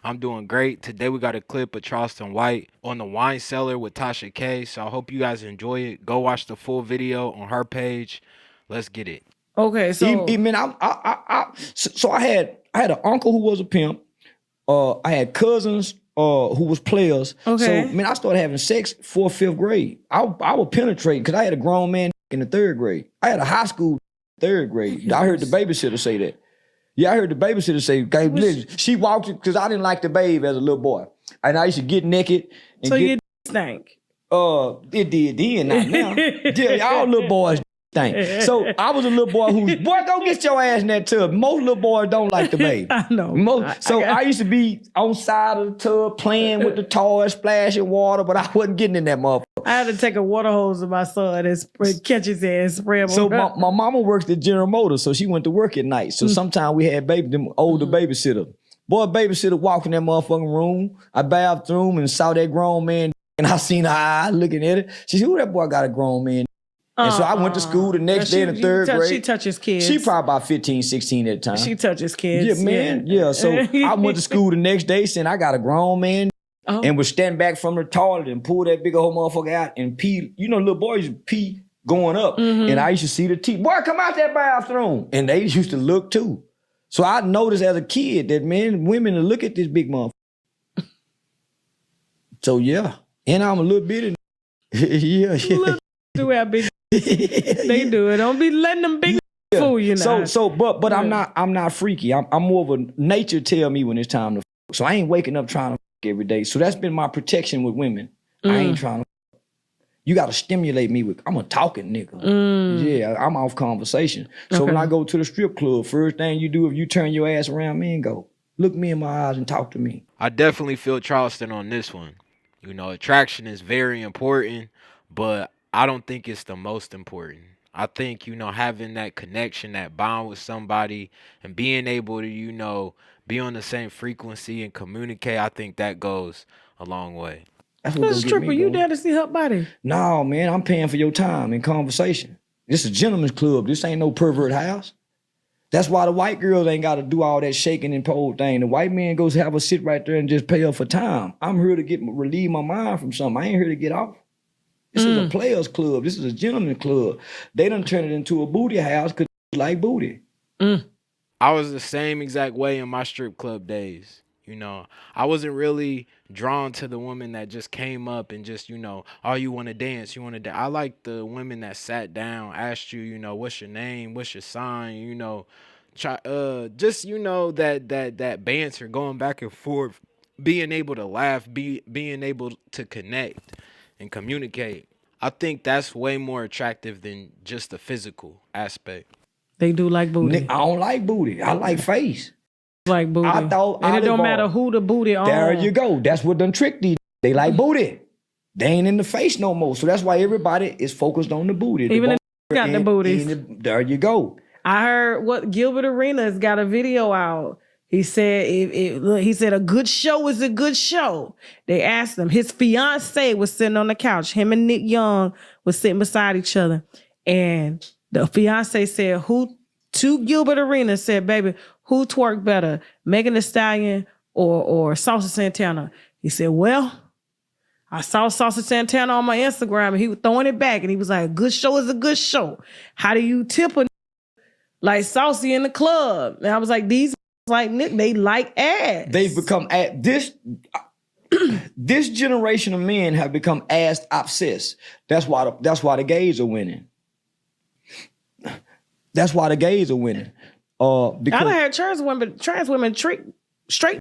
I'm doing great. Today we got a clip of Charleston White on the wine cellar with Tasha K. So I hope you guys enjoy it. Go watch the full video on her page. Let's get it. Okay, so Man, so I had an uncle who was a pimp. I had cousins who was players. Okay. So man, I started having sex 4th, 5th grade. I would penetrate because I had a grown man in the 3rd grade. I had a high school 3rd grade. I heard the babysitter say that. Yeah, I heard the babysitter say, okay, listen, she walked it because I didn't like to bathe as a little boy. And I used to get naked. And so you stank. It did then, not now. Yeah, all little boys stink. So I was a little boy who, boy, go get your ass in that tub. Most little boys don't like to bathe. I know. I used to be on side of the tub playing with the toys, splashing water, but I wasn't getting in that motherfucker. I had to take a water hose to my son and catch his ass and spray him. So my mama worked at General Motors, so she went to work at night. So sometimes we had them older babysitter. Boy, babysitter walked in that motherfucking room. I bathroom and saw that grown man, and I seen her eye looking at it. She said, "Who that boy got a grown man?" And so I went to school the next day in the 3rd grade. She touches kids. She probably about 15, 16 at the time. She touches kids. Yeah, man. Yeah. So I went to school the next day saying I got a grown man and would stand back from the toilet and pull that big old motherfucker out and pee. You know, little boys pee going up. And I used to see the teeth. Boy, come out that bathroom. And they used to look too. So I noticed as a kid that, man, women will look at this big motherfucker. So yeah. And I'm a little bit yeah. Do have big they do it. Don't be letting them big fool you now. But I'm not freaky. I'm more of a nature tell me when it's time to fuck. So I ain't waking up trying to fuck every day. So that's been my protection with women. I ain't trying to fuck. You gotta stimulate me with I'm a talking nigga. Yeah, I'm off conversation. So when I go to the strip club, first thing you do if you turn your ass around me and go, look me in my eyes and talk to me. I definitely feel Charleston on this one. You know, attraction is very important, but I don't think it's the most important. I think, you know, having that connection, that bond with somebody and being able to, you know, be on the same frequency and communicate, I think that goes a long way. That's what stripper, you there to see her body? No, man, I'm paying for your time and conversation. This is a gentleman's club. This ain't no pervert house. That's why the white girls ain't got to do all that shaking and pole thing. The white man goes have a sit right there and just pay her for time. I'm here to relieve my mind from something. I ain't here to get off. This is a players club. This is a gentleman club. They done turn it into a booty house because they like booty. I was the same exact way in my strip club days. You know, I wasn't really drawn to the women that just came up and just, you know, oh, you want to dance, you want to dance. I like the women that sat down, asked you, you know, what's your name, what's your sign, you know, just, you know, that banter going back and forth, being able to laugh, being able to connect and communicate. I think that's way more attractive than just the physical aspect. They do like booty. I don't like booty. I like face. Like booty. I thought and it don't matter who the booty on. There you go. That's what done tricked these. They like booty. They ain't in the face no more. So that's why everybody is focused on the booty. Even the got the booties. There you go. I heard what Gilbert Arenas got a video out. He said he said a good show is a good show. They asked him. His fiance was sitting on the couch. Him and Nick Young was sitting beside each other. And the fiance said, who to Gilbert Arenas said, baby, who twerked better, Megan Thee Stallion or Salsa Santana? He said, well, I saw Salsa Santana on my Instagram and he was throwing it back and he was like, a good show is a good show. How do you tip a like Saucy in the club? And I was like, these like Nick, they like ass. They've become this generation of men have become ass obsessed. That's why the gays are winning. That's why the gays are winning. Because I heard trans women trick straight.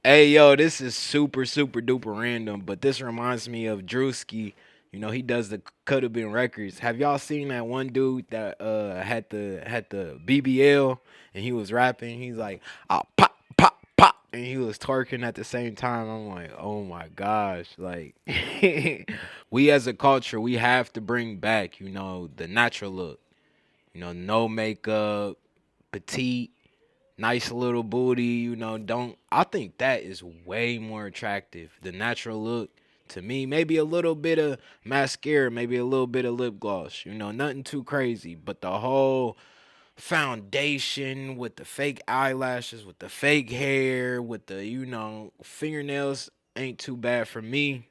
Hey, yo, this is super, super duper random, but this reminds me of Drewski. You know, he does the Could Have Been records. Have y'all seen that one dude that had the BBL and he was rapping? He's like, oh, pop, pop, pop, and he was twerking at the same time. I'm like, oh my gosh, like we as a culture, we have to bring back, you know, the natural look. You know, no makeup, petite, nice little booty, you know, I think that is way more attractive. The natural look to me, maybe a little bit of mascara, maybe a little bit of lip gloss, you know, nothing too crazy, but the whole foundation, with the fake eyelashes, with the fake hair, with the fingernails ain't too bad for me.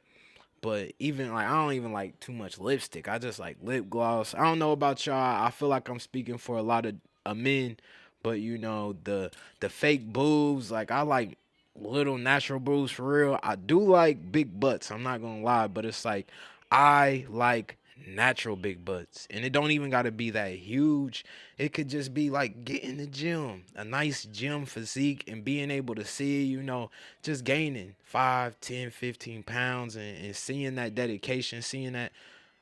But even like I don't even like too much lipstick. I just like lip gloss. I don't know about y'all. I feel like I'm speaking for a lot of men, but the fake boobs. Like I like little natural boobs for real. I do like big butts. I'm not gonna lie, but it's like I like natural big butts, and it don't even gotta be that huge. It could just be like get in the gym, a nice gym physique, and being able to see, just gaining 5, 10, 15 pounds, and seeing that dedication, seeing that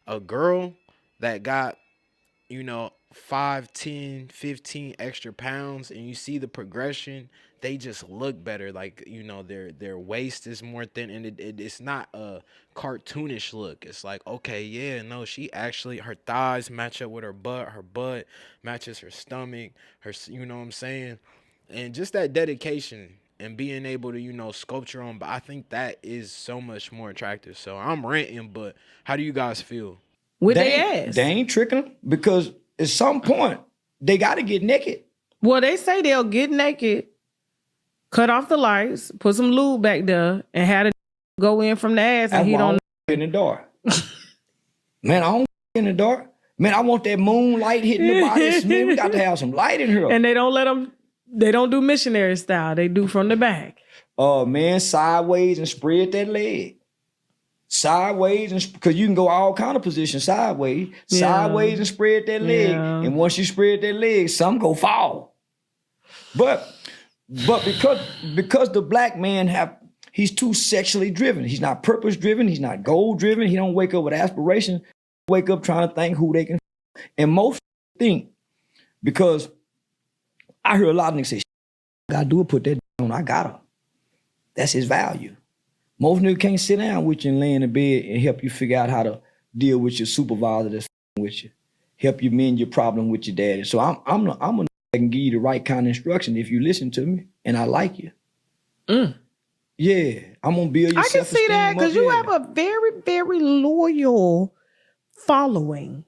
a girl that got 5, 10, 15 extra pounds, and you see the progression, they just look better. Like, their waist is more thin, and it's not a cartoonish look. It's like, okay, yeah, no, she actually, her thighs match up with her butt matches her stomach, you know what I'm saying? And just that dedication and being able to, sculpt your own, but I think that is so much more attractive. So I'm ranting, but how do you guys feel? With their ass. They ain't tricking them, because at some point they got to get naked. Well, they say they'll get naked, cut off the lights, put some lube back there, and have it go in from the ass, and he don't in the dark. Man, I don't in the dark. Man, I want that moonlight hitting the body. Man, we got to have some light in here. And they don't let them. They don't do missionary style. They do from the back. Man, sideways and spread that leg. Sideways, and because you can go all kind of positions sideways. Yeah. Sideways and spread that leg. Yeah. And once you spread that leg, some go fall. But because the black man he's too sexually driven. He's not purpose driven. He's not goal driven. He don't wake up with aspiration. Wake up trying to think who they can. And most think, because I hear a lot of niggas say, I gotta do it, put that on, I gotta. That's his value. Most niggas can't sit down with you and lay in the bed and help you figure out how to deal with your supervisor that's with you. Help you mend your problem with your daddy. So I'm a nigga that can give you the right kind of instruction if you listen to me and I like you. Yeah, I'm gonna build your I can see that because you have a very, very loyal following.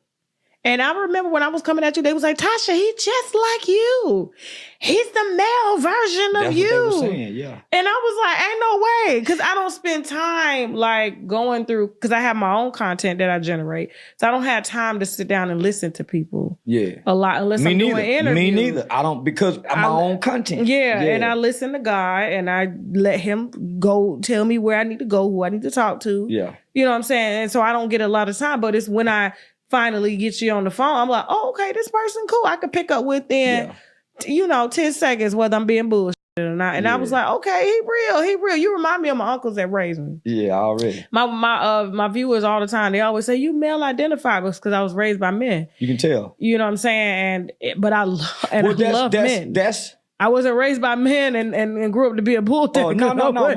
And I remember when I was coming at you, they was like, Tasha, he just like you. He's the male version of you. That's what they were saying, yeah. And I was like, ain't no way. Because I don't spend time like going through, because I have my own content that I generate. So I don't have time to sit down and listen to people a lot unless I'm doing interviews. Me neither. I don't, because of my own content. Yeah, and I listen to God and I let him go tell me where I need to go, who I need to talk to. Yeah. You know what I'm saying? And so I don't get a lot of time, but it's when I finally get you on the phone, I'm like, oh, okay, this person cool. I could pick up within, 10 seconds whether I'm being bullshit or not. And I was like, okay, he real. You remind me of my uncles that raised me. Yeah, already. My viewers all the time, they always say, you male identified, because I was raised by men. You can tell. You know what I'm saying? But I love men. I wasn't raised by men and grew up to be a bull. Oh, no.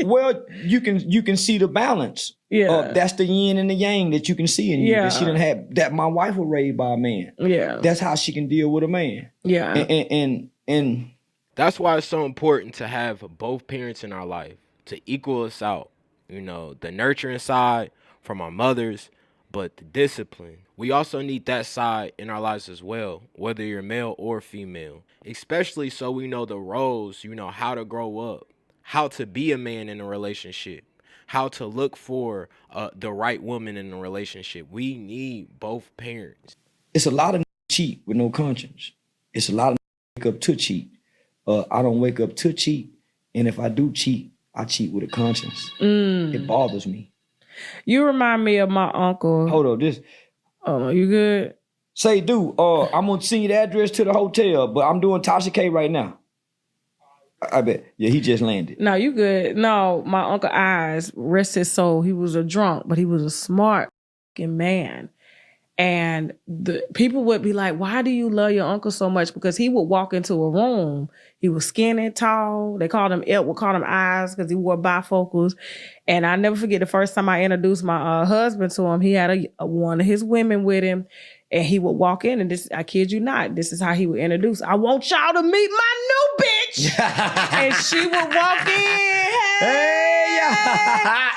Well, you can see the balance. Yeah. That's the yin and the yang that you can see in you. Yeah. She didn't have that. My wife was raised by a man. Yeah. That's how she can deal with a man. Yeah. And that's why it's so important to have both parents in our life to equal us out. The nurturing side from our mothers, but the discipline. We also need that side in our lives as well, whether you're male or female, especially so we know the roles, how to grow up, how to be a man in a relationship, how to look for the right woman in a relationship. We need both parents. It's a lot of cheat with no conscience. It's a lot of wake up to cheat. I don't wake up to cheat. And if I do cheat, I cheat with a conscience. It bothers me. You remind me of my uncle. Hold on, Oh, you good? Say, dude, I'm gonna send you the address to the hotel, but I'm doing Tasha K right now. I bet. Yeah, he just landed. No, you good. No, my Uncle Eyes, rest his soul, he was a drunk, but he was a smart man. And the people would be like, why do you love your uncle so much? Because he would walk into a room. He was skinny, tall. They called him Eyes because he wore bifocals. And I never forget the first time I introduced my husband to him, he had one of his women with him. And he would walk in, and this, I kid you not, this is how he would introduce. I want y'all to meet my new bitch. And she would walk in. Hey,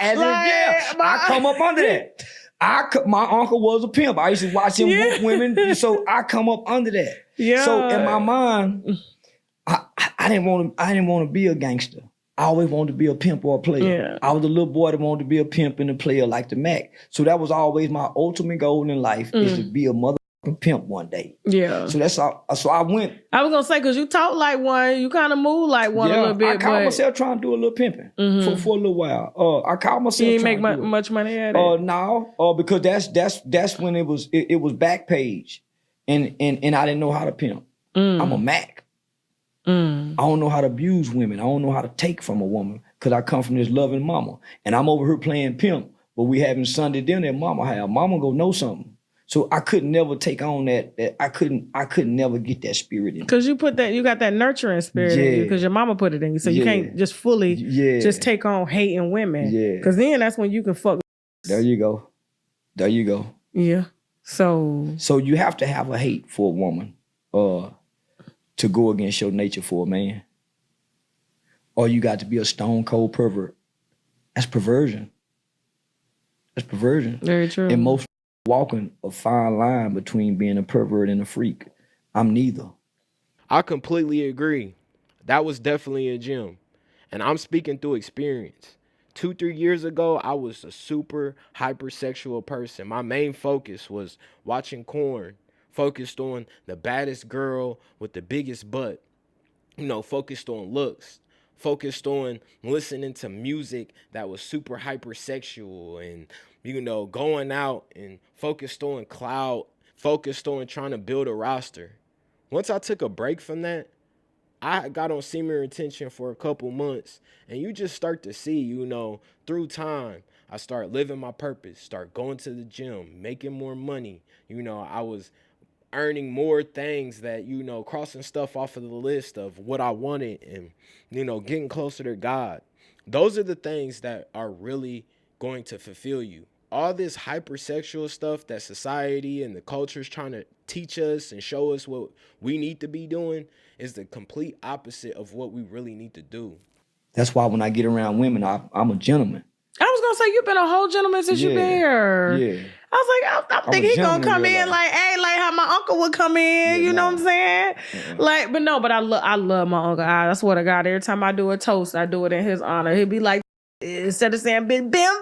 As like, I come up under that. My uncle was a pimp. I used to watch him whoop women, so I come up under that. Yeah. So in my mind, I didn't want to be a gangster. I always wanted to be a pimp or a player. Yeah. I was a little boy that wanted to be a pimp and a player like the Mac. So that was always my ultimate goal in life is to be a motherfucking pimp one day. Yeah. So that's all. So I went. I was gonna say because you talk like one, you kind of move like one a little bit. I called myself trying to do a little pimping for a little while. I called myself. You didn't make much money at it. No, because that's when it was back page, and I didn't know how to pimp. I'm a Mac. I don't know how to abuse women. I don't know how to take from a woman because I come from this loving mama. And I'm over here playing pimp, but we having Sunday dinner at mama house. Mama go know something. So I could never take on that I couldn't never get that spirit in. Because you got that nurturing spirit in you because your mama put it in you. So you can't just fully just take on hating women. Yeah. Because then that's when you can fuck. There you go. Yeah. So you have to have a hate for a woman. To go against your nature for a man. Or you got to be a stone cold pervert. That's perversion. Very true. And most walking a fine line between being a pervert and a freak. I'm neither. I completely agree. That was definitely a gem. And I'm speaking through experience. 2-3 years ago, I was a super hypersexual person. My main focus was watching porn. Focused on the baddest girl with the biggest butt, focused on looks, focused on listening to music that was super hypersexual and, going out and focused on clout, focused on trying to build a roster. Once I took a break from that, I got on Senior Attention for a couple months and you just start to see, through time, I start living my purpose, start going to the gym, making more money. I was earning more things that, crossing stuff off of the list of what I wanted and, getting closer to God. Those are the things that are really going to fulfill you. All this hypersexual stuff that society and the culture is trying to teach us and show us what we need to be doing is the complete opposite of what we really need to do. That's why when I get around women, I'm a gentleman. I was gonna say you've been a whole gentleman since you've been here. Yeah. I was like, I think he gonna come in like how my uncle would come in. You know what I'm saying? Yeah. But I love my uncle. I swear to God, every time I do a toast, I do it in his honor. He'd be like, instead of saying bim bim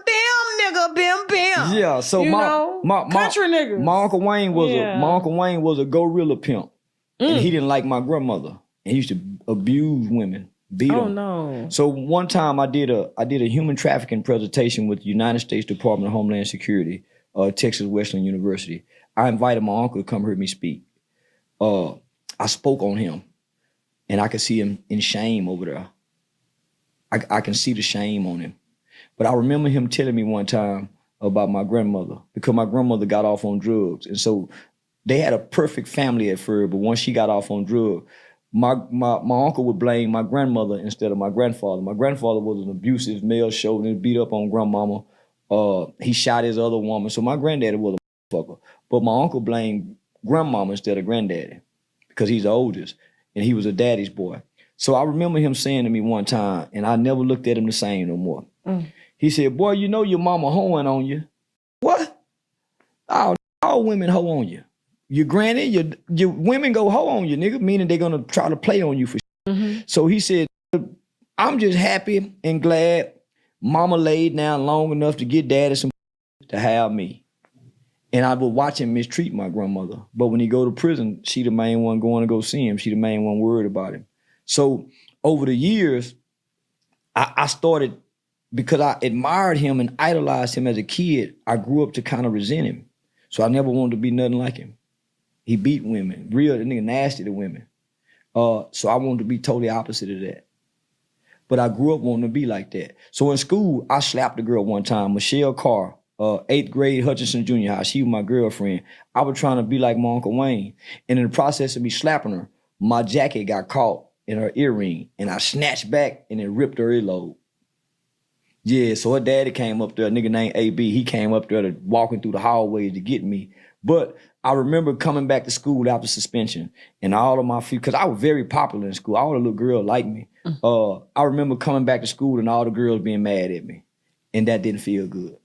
nigga, bim bim. Yeah. So my country niggas. My Uncle Wayne was a gorilla pimp, and he didn't like my grandmother, and he used to abuse women. Beat them. No. So one time I did a human trafficking presentation with the United States Department of Homeland Security, Texas Wesleyan University. I invited my uncle to come hear me speak. I spoke on him, and I could see him in shame over there. I can see the shame on him. But I remember him telling me one time about my grandmother, because my grandmother got off on drugs. And so they had a perfect family at first, but once she got off on drugs, my uncle would blame my grandmother instead of my grandfather. My grandfather was an abusive male chauvinist, beat up on grandmama. He shot his other woman. So my granddaddy was a motherfucker. But my uncle blamed grandmama instead of granddaddy because he's the oldest and he was a daddy's boy. So I remember him saying to me one time, and I never looked at him the same no more. He said, boy, you know your mama hoeing on you. What? Oh, all women hoe on you. Your granny, your women go hoe on you, nigga, meaning they're going to try to play on you for shit. So he said, I'm just happy and glad mama laid down long enough to get daddy some to have me. And I would watch him mistreat my grandmother. But when he go to prison, she the main one going to go see him. She the main one worried about him. So over the years, I started, because I admired him and idolized him as a kid, I grew up to kind of resent him. So I never wanted to be nothing like him. He beat women, real nigga nasty to women. So I wanted to be totally opposite of that. But I grew up wanting to be like that. So in school, I slapped a girl one time, Michelle Carr, 8th grade Hutchinson Junior High. She was my girlfriend. I was trying to be like my Uncle Wayne. And in the process of me slapping her, my jacket got caught in her earring. And I snatched back and it ripped her earlobe. Yeah, so her daddy came up there, a nigga named AB. He came up there walking through the hallways to get me. But I remember coming back to school after suspension and all of my because I was very popular in school. All the little girls liked me. I remember coming back to school and all the girls being mad at me. And that didn't feel good.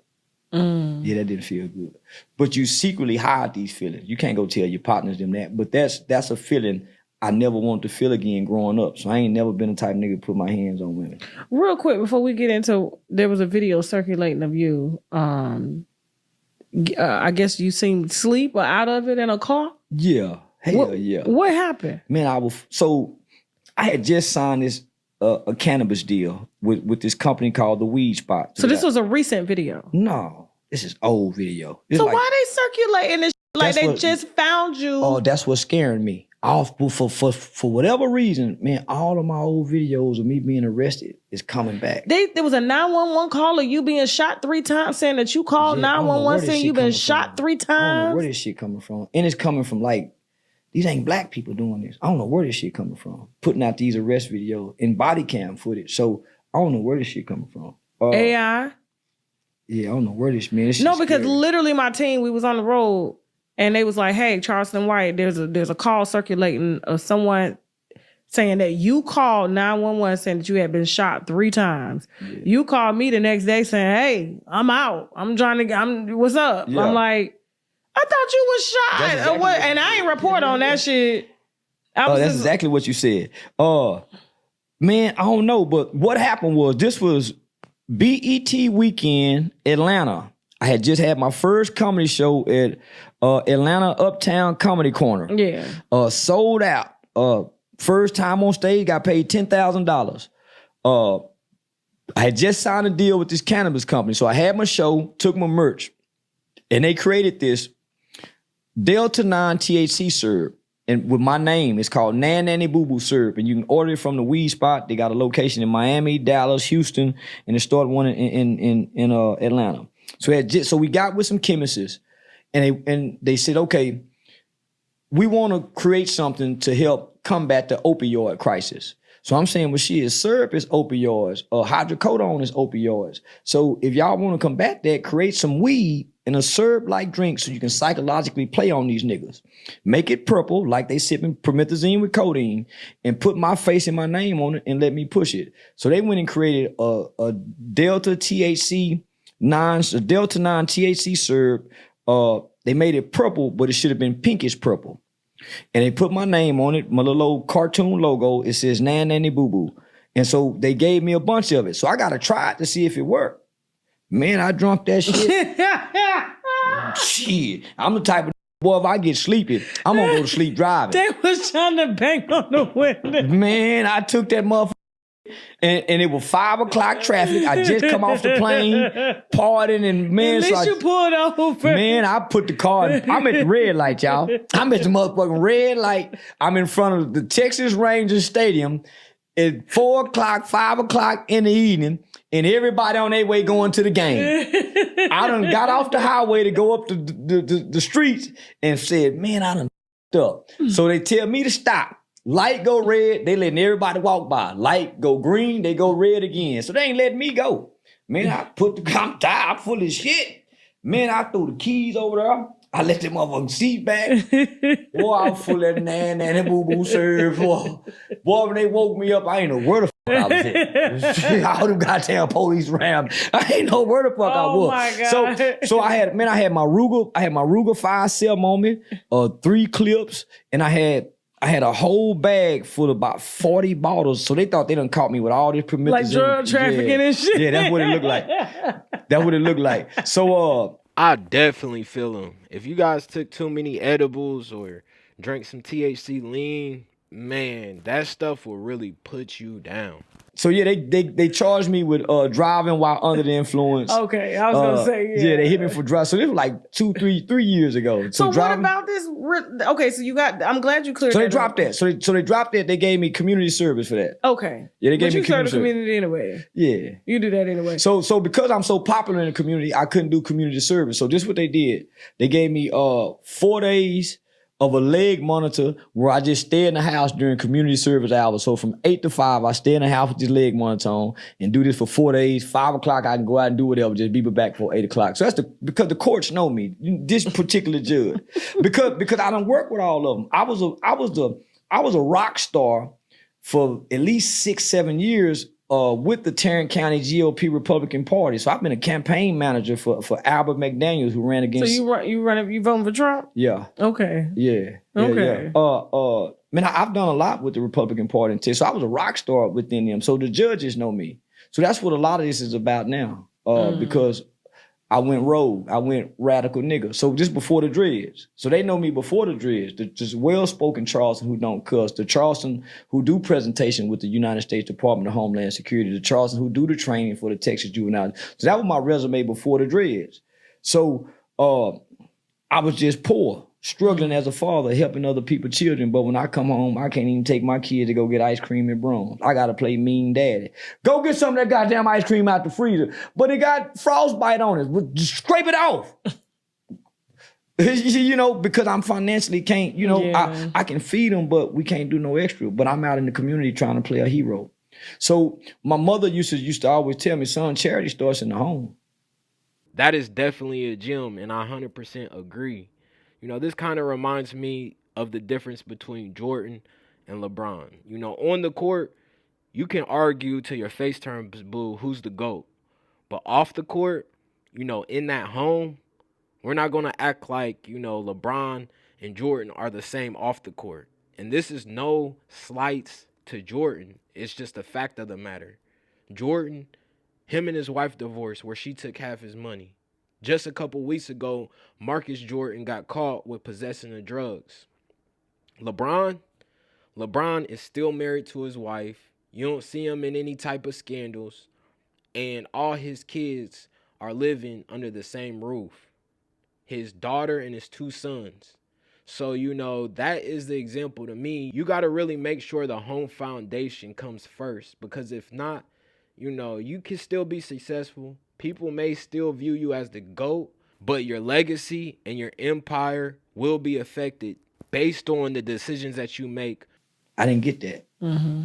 Yeah, that didn't feel good. But you secretly hide these feelings. You can't go tell your partners them that. But that's a feeling I never wanted to feel again growing up. So I ain't never been the type of nigga to put my hands on women. Real quick, before we get into, there was a video circulating of you. I guess you seemed asleep or out of it in a car. Yeah. Hell yeah. What happened? Man, I had just signed this a cannabis deal with this company called The Weed Spot. So this was a recent video? No, this is old video. It's so like, why they circulating this like they just found you? Oh, that's what's scaring me. For whatever reason, man, all of my old videos of me being arrested is coming back. There was a 911 call of you being shot 3 times, saying that you called 911 saying you've been shot 3 times. I don't know where this shit coming from. And it's coming from like, these ain't black people doing this. I don't know where this shit coming from. Putting out these arrest videos and body cam footage. So I don't know where this shit coming from. AI? Yeah, I don't know where this, man. This no, because scary. literally my team, we was on the road and they was like, hey, Charleston White, there's a call circulating of someone saying that you called 911 saying that you had been shot 3 times. Yeah. You called me the next day saying, hey, I'm out. What's up? Yeah. I'm like, I thought you was shot. Exactly what? And I ain't report on that shit. That's exactly what you said. Man, I don't know, but what happened was this was BET weekend, Atlanta. I had just had my first comedy show at Atlanta Uptown Comedy Corner. Yeah. Sold out. First time on stage, got paid $10,000. I had just signed a deal with this cannabis company. So I had my show, took my merch, and they created this Delta 9 THC syrup. And with my name, it's called Nan Nanny Boo Boo syrup. And you can order it from the Weed Spot. They got a location in Miami, Dallas, Houston, and they started one in Atlanta. So we got with some chemists, and they said, okay, we want to create something to help combat the opioid crisis. So I'm saying, well, syrup is opioids, hydrocodone is opioids. So if y'all want to combat that, create some weed in a syrup-like drink so you can psychologically play on these niggas. Make it purple, like they sipping promethazine with codeine, and put my face and my name on it and let me push it. So they went and created a Delta 9 THC syrup. They made it purple, but it should have been pinkish purple. And they put my name on it, my little old cartoon logo. It says Nan Nanny Boo Boo. And so they gave me a bunch of it. So I got to try it to see if it worked. Man, I drunk that shit. Shit. I'm the type of boy, if I get sleepy, I'm going to go to sleep driving. They was trying to bang on the window. Man, I took that motherfucker. And it was 5 o'clock traffic. I just come off the plane, partying, and man, at least you pulled over. Man, I put the car. I'm at the red light, y'all. I'm at the motherfucking red light. I'm in front of the Texas Rangers Stadium at 4 o'clock, 5 o'clock in the evening, and everybody on their way going to the game. I done got off the highway to go up the streets and said, man, I done up. So they tell me to stop. Light go red, they letting everybody walk by. Light go green, they go red again. So they ain't letting me go. Man, I'm tired, I'm full of shit. Man, I threw the keys over there. I let them motherfucking seat back. Boy, I'm full of Nan Nanny Boo Boo syrup. Boy, when they woke me up, I ain't know where the fuck I was at. All them goddamn police around. I ain't know where the fuck I was. Oh my God. So I had my Ruger 5-cell moment, 3 clips, and I had a whole bag full of about 40 bottles. So they thought they done caught me with all this promethazine. Like drug trafficking and shit. Yeah, that's what it looked like. That's what it looked like. So I definitely feel them. If you guys took too many edibles or drank some THC lean, man, that stuff will really put you down. So yeah, they charged me with driving while under the influence. Okay, I was gonna say yeah. They hit me for driving. So this was like 3 years ago. So what about this? Okay, so you got. I'm glad you cleared. So they dropped that. So they dropped that. They gave me community service for that. Okay. Yeah, they gave me community service. But you serve the community anyway. Yeah, you do that anyway. So because I'm so popular in the community, I couldn't do community service. So this is what they did. They gave me 4 days of a leg monitor where I just stay in the house during community service hours. So from 8 to 5, I stay in the house with this leg monitor on and do this for 4 days. 5 o'clock, I can go out and do whatever, just be back for 8 o'clock. So that's because the courts know me, this particular judge. because I done work with all of them. I was a rock star for at least 6-7 years with the Tarrant County GOP Republican Party. So I've been a campaign manager for Albert McDaniels, who ran against. So you voting for Trump? Yeah. Okay. Yeah. Okay. Man, I've done a lot with the Republican Party in Texas. So I was a rock star within them. So the judges know me. So that's what a lot of this is about now. Because I went rogue. I went radical nigga. So just before the dreads. So they know me before the dreads. The just well-spoken Charleston who don't cuss. The Charleston who do presentation with the United States Department of Homeland Security. The Charleston who do the training for the Texas juvenile. So that was my resume before the dreads. So I was just poor, struggling as a father, helping other people's children. But when I come home, I can't even take my kid to go get ice cream and brooms. I got to play mean daddy. Go get some of that goddamn ice cream out the freezer. But it got frostbite on it. But just scrape it off. You know, because I'm financially can't, you know, yeah. I can feed them, but we can't do no extra. But I'm out in the community trying to play a hero. So my mother used to always tell me, son, charity starts in the home. That is definitely a gem, and I 100% agree. You know, this kind of reminds me of the difference between Jordan and LeBron. You know, on the court, you can argue till your face turns blue who's the GOAT. But off the court, you know, in that home, we're not going to act like, you know, LeBron and Jordan are the same off the court. And this is no slights to Jordan. It's just a fact of the matter. Jordan, him and his wife divorced where she took half his money. Just a couple weeks ago, Marcus Jordan got caught with possessing the drugs. LeBron is still married to his wife. You don't see him in any type of scandals. And all his kids are living under the same roof. His daughter and his 2 sons. So, you know, that is the example to me. You got to really make sure the home foundation comes first. Because if not, you know, you can still be successful. People may still view you as the GOAT, but your legacy and your empire will be affected based on the decisions that you make. I didn't get that. Mm-hmm.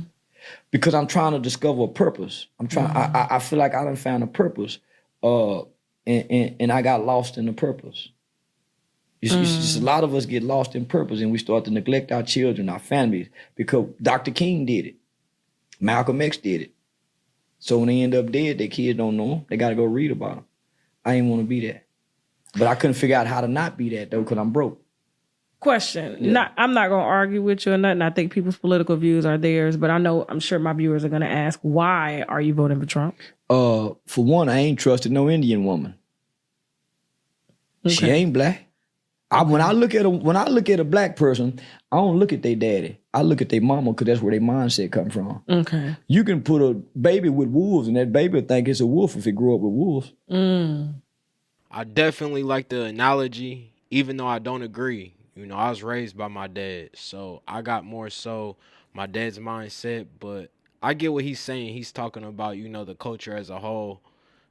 Because I'm trying to discover a purpose. I'm trying. Mm-hmm. I feel like I done found a purpose, and I got lost in the purpose. Just a lot of us get lost in purpose, and we start to neglect our children, our families, because Dr. King did it. Malcolm X did it. So when they end up dead, their kids don't know them. They got to go read about them. I didn't want to be that. But I couldn't figure out how to not be that, though, because I'm broke. Question. Yeah. I'm not going to argue with you or nothing. I think people's political views are theirs, but I'm sure my viewers are going to ask, why are you voting for Trump? For one, I ain't trusted no Indian woman. Okay. She ain't black. When I look at a black person, I don't look at their daddy. I look at their mama because that's where their mindset come from. Okay. You can put a baby with wolves and that baby will think it's a wolf if it grew up with wolves. I definitely like the analogy, even though I don't agree. You know, I was raised by my dad, so I got more so my dad's mindset, but I get what he's saying. He's talking about, you know, the culture as a whole.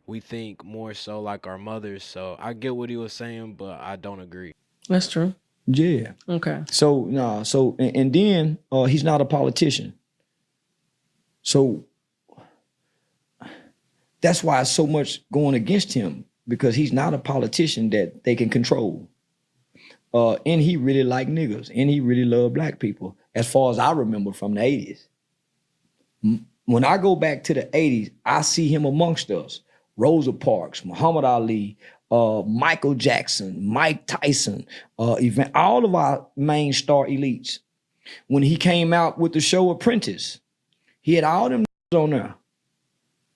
We think more so like our mothers, so I get what he was saying, but I don't agree. That's true. Yeah. Okay. So and then he's not a politician. So that's why it's so much going against him, because he's not a politician that they can control. And he really liked niggas, and he really loved black people, as far as I remember from the 80s. When I go back to the 80s, I see him amongst us. Rosa Parks, Muhammad Ali, Michael Jackson, Mike Tyson, all of our main star elites. When he came out with the show Apprentice, he had all them on there.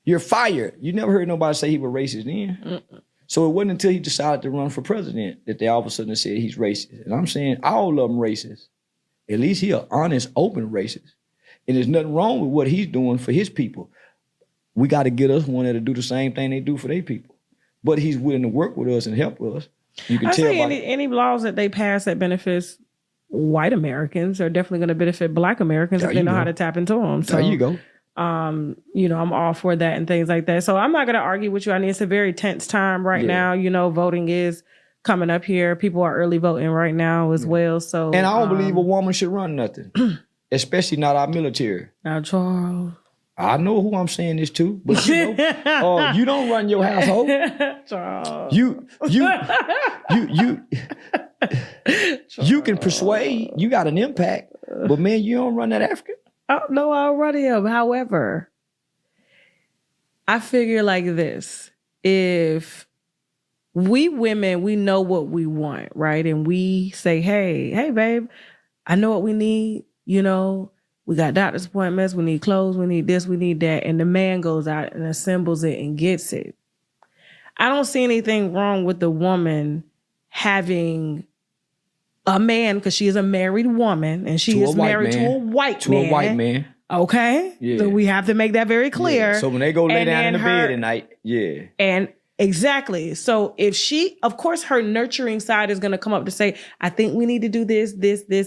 You're fired. You never heard nobody say he was racist then. So it wasn't until he decided to run for president that they all of a sudden said he's racist. And I'm saying all of them racist. At least he an honest, open racist. And there's nothing wrong with what he's doing for his people. We got to get us one that'll do the same thing they do for their people. But he's willing to work with us and help us. You can tell by any laws that they pass that benefits white Americans are definitely going to benefit black Americans if they know how to tap into them. So, there you go. You know, I'm all for that and things like that. So I'm not going to argue with you. I mean, it's a very tense time right now. You know, voting is coming up here. People are early voting right now as well. So, and I don't believe a woman should run nothing, especially not our military. Now, Charles. I know who I'm saying this to, but you know, you don't run your household. Charles. You can persuade. You got an impact, but man, you don't run that Africa. Oh, no, I already am. However, I figure like this. If we women, we know what we want, right? And we say, hey, babe, I know what we need. You know, we got doctor's appointments. We need clothes. We need this. We need that. And the man goes out and assembles it and gets it. I don't see anything wrong with the woman having a man, because she is a married woman and she is married to a white man. To a white man. Okay? Yeah. So we have to make that very clear. Yeah. So when they go lay down in the bed at night, And exactly. So if she, of course, her nurturing side is going to come up to say, I think we need to do this,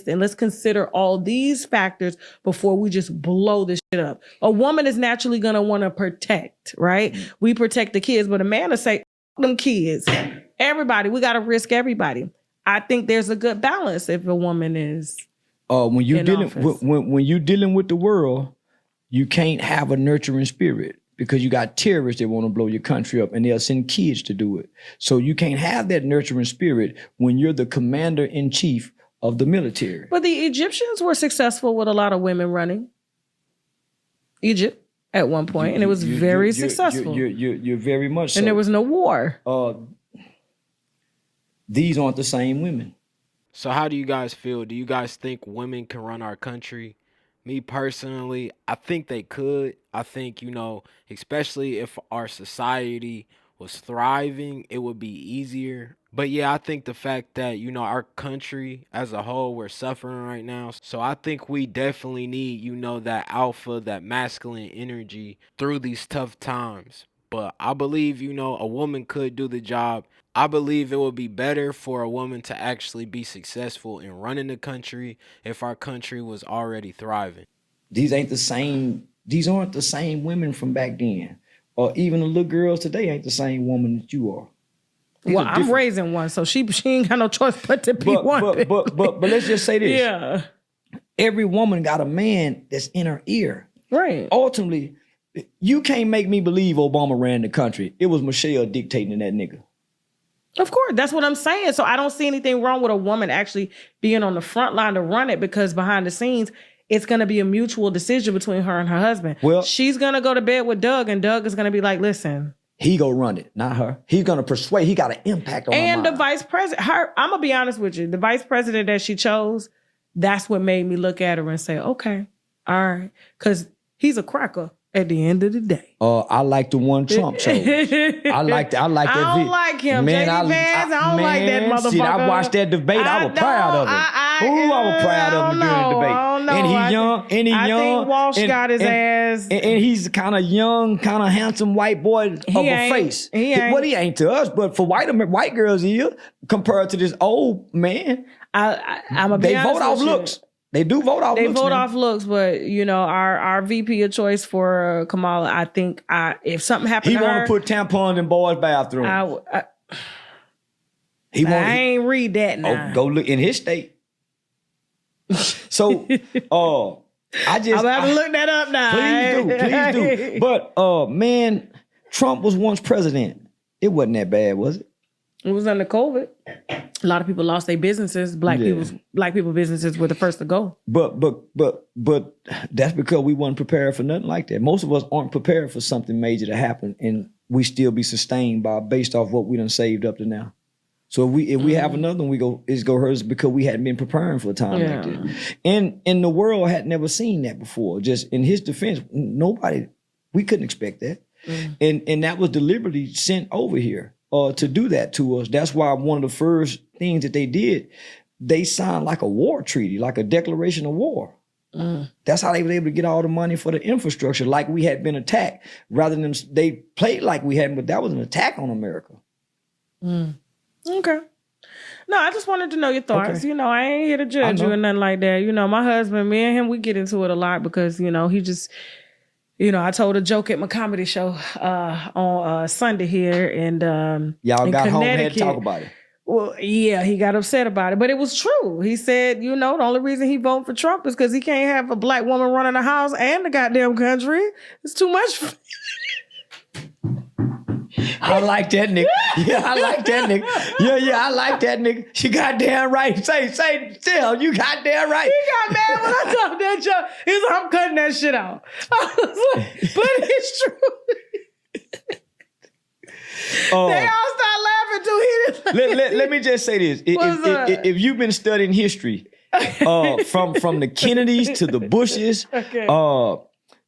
and let's consider all these factors before we just blow this shit up. A woman is naturally going to want to protect, right? We protect the kids, but a man will say, them kids, everybody, we got to risk everybody. I think there's a good balance if a woman is when you in dealing office. when you dealing with the world, you can't have a nurturing spirit because you got terrorists that want to blow your country up and they'll send kids to do it. So you can't have that nurturing spirit when you're the commander in chief of the military. But the Egyptians were successful with a lot of women running Egypt at one point, and it was very successful. You're very much so. And there was no war. These aren't the same women. So how do you guys feel? Do you guys think women can run our country? Me personally, I think they could. I think, you know, especially if our society was thriving, it would be easier. But yeah, I think the fact that, you know, our country as a whole, we're suffering right now. So I think we definitely need, you know, that alpha, that masculine energy through these tough times. But I believe, you know, a woman could do the job. I believe it would be better for a woman to actually be successful in running the country if our country was already thriving. These aren't the same women from back then. Or even the little girls today ain't the same woman that you are. Well, I'm raising one, so she ain't got no choice but to be one. But let's just say this. Yeah. Every woman got a man that's in her ear. Right. Ultimately, you can't make me believe Obama ran the country. It was Michelle dictating that nigga. Of course, that's what I'm saying. So I don't see anything wrong with a woman actually being on the front line to run it, because behind the scenes, it's going to be a mutual decision between her and her husband. Well, she's going to go to bed with Doug, and Doug is going to be like, listen. He go run it, not her. He's going to persuade. He got an impact on her mind. And the vice president, I'm going to be honest with you. The vice president that she chose, that's what made me look at her and say, okay, all right. Because he's a cracker at the end of the day. I like the one Trump chose. I like that. I don't like him. Man, J.D. Vance, I don't like that motherfucker. See, I watched that debate. I was proud of him. I was proud of him during the debate. And he young. I think Walsh got his ass. And he's kind of young, kind of handsome white boy of a face. He ain't to us, but for white girls here, compared to this old man, I'm a they vote off looks. They do vote off looks. They vote off looks, but you know, our VP of choice for Kamala, I think if something happened to her, he want to put tampons in boys' bathroom. I ain't read that now. Oh, go look in his state. So, I'm have to look that up now. Please do. But man, Trump was once president. It wasn't that bad, was it? It was under COVID. A lot of people lost their businesses. Black people businesses were the first to go. But that's because we weren't prepared for nothing like that. Most of us aren't prepared for something major to happen, and we still be sustained based off what we done saved up to now. So if we have another one, it's gonna hurt us because we hadn't been preparing for a time like this. And the world had never seen that before. Just in his defense, we couldn't expect that. And that was deliberately sent over here. To do that to us. That's why one of the first things that they did, they signed like a war treaty, like a declaration of war. That's how they were able to get all the money for the infrastructure, like we had been attacked. Rather than they played like we hadn't, but that was an attack on America. Okay. No, I just wanted to know your thoughts. Okay. You know, I ain't here to judge you or nothing like that. You know, my husband, me and him, we get into it a lot because, you know, he just... You know, I told a joke at my comedy show on Sunday here, and y'all got home and had to talk about it. Well, yeah, he got upset about it, but it was true. He said, you know, the only reason he voted for Trump is because he can't have a black woman running the house and the goddamn country. It's too much. I like that nigga. Yeah, I like that nigga. Yeah, I like that nigga. She goddamn right. Say, still, you goddamn right. He got mad when I told that joke. He was like, I'm cutting that shit out. I was like, but it's true. They all start laughing too. Let me just say this. If you've been studying history, from the Kennedys to the Bushes, Okay.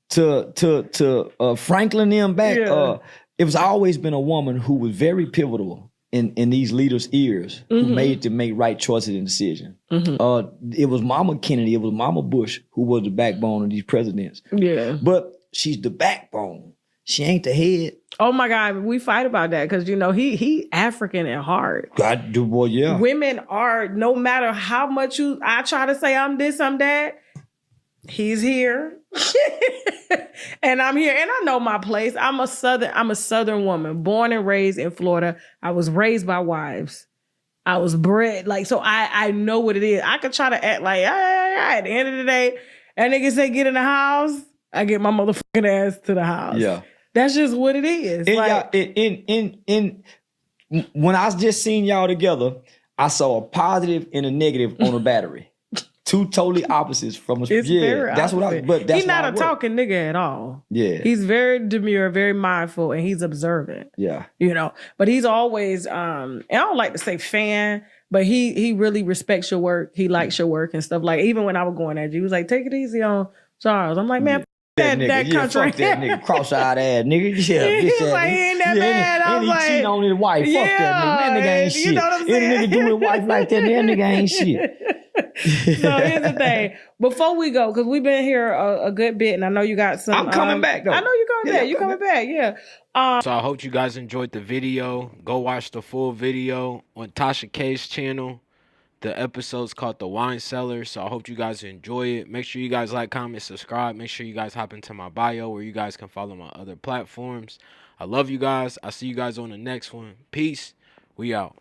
to Franklin them back, Yeah. it was always been a woman who was very pivotal in these leaders' ears, who made to make right choices and decisions. It was Mama Kennedy, it was Mama Bush who was the backbone of these presidents. Yeah. But she's the backbone. She ain't the head. Oh my God, we fight about that because he African at heart. God do, boy, yeah. Women are, no matter how much I try to say I'm this, I'm that, he's here. And I'm here. And I know my place. I'm a southern woman, born and raised in Florida. I was raised by wives. I was bred, so I know what it is. I could try to act like, at the end of the day, that nigga say get in the house, I get my motherfucking ass to the house. Yeah. That's just what it is. When I just seen y'all together, I saw a positive and a negative on a battery. Two totally opposites from us. It's very that's opposite. what I. But that's he's not why a talking nigga at all. Yeah, he's very demure, very mindful, and he's observant. Yeah, But he's always. And I don't like to say fan, but he really respects your work. He likes your work and stuff. Like even when I was going at you, he was like, "Take it easy on Charles." I'm like, man. That country. Fuck that nigga, cross-eyed ass nigga. Yeah, he was like, he ain't that bad. I was like, cheating on his wife. Fuck that nigga. That nigga ain't shit. You know what I'm saying? Any nigga do his wife like that nigga ain't shit. So here's the thing. Before we go, because we've been here a good bit, and I know you got some. I'm coming back though. I know you're coming back. You coming back? Yeah. So I hope you guys enjoyed the video. Go watch the full video on Tasha K's channel. The episode's called The Wine Cellar, so I hope you guys enjoy it. Make sure you guys like, comment, subscribe. Make sure you guys hop into my bio where you guys can follow my other platforms. I love you guys. I'll see you guys on the next one. Peace. We out.